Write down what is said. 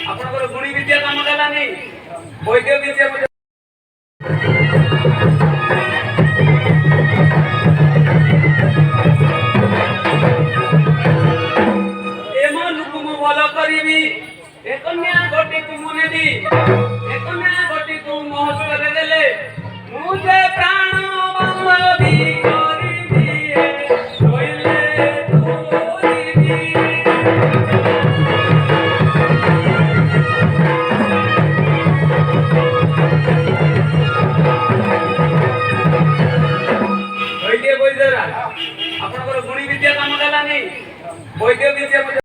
ଆପଣଙ୍କର ଗୁଣି ବିଦ୍ୟା କାମ ଦେଲାନି ବୈଦ୍ୟ ବିଦ୍ୟା ଭଲ କରିବି ଏ କନ୍ୟା ଗୋଟିକୁ ମୁଁ ନେବି ଏ କନ୍ୟା ଗୋଟିକୁ ମୋ ହସ୍ତରେ ଦେଲେ ମୁଁ ଯେ ପ୍ରାଣ ବନ୍ଧବି କରିବି କହିଲେ ତୋରିବି ଆପଣଙ୍କର ଗୁଣି ବିଦ୍ୟା କାମ ଦେଲାନି ବୈଦ୍ୟ ବିଦ୍ୟା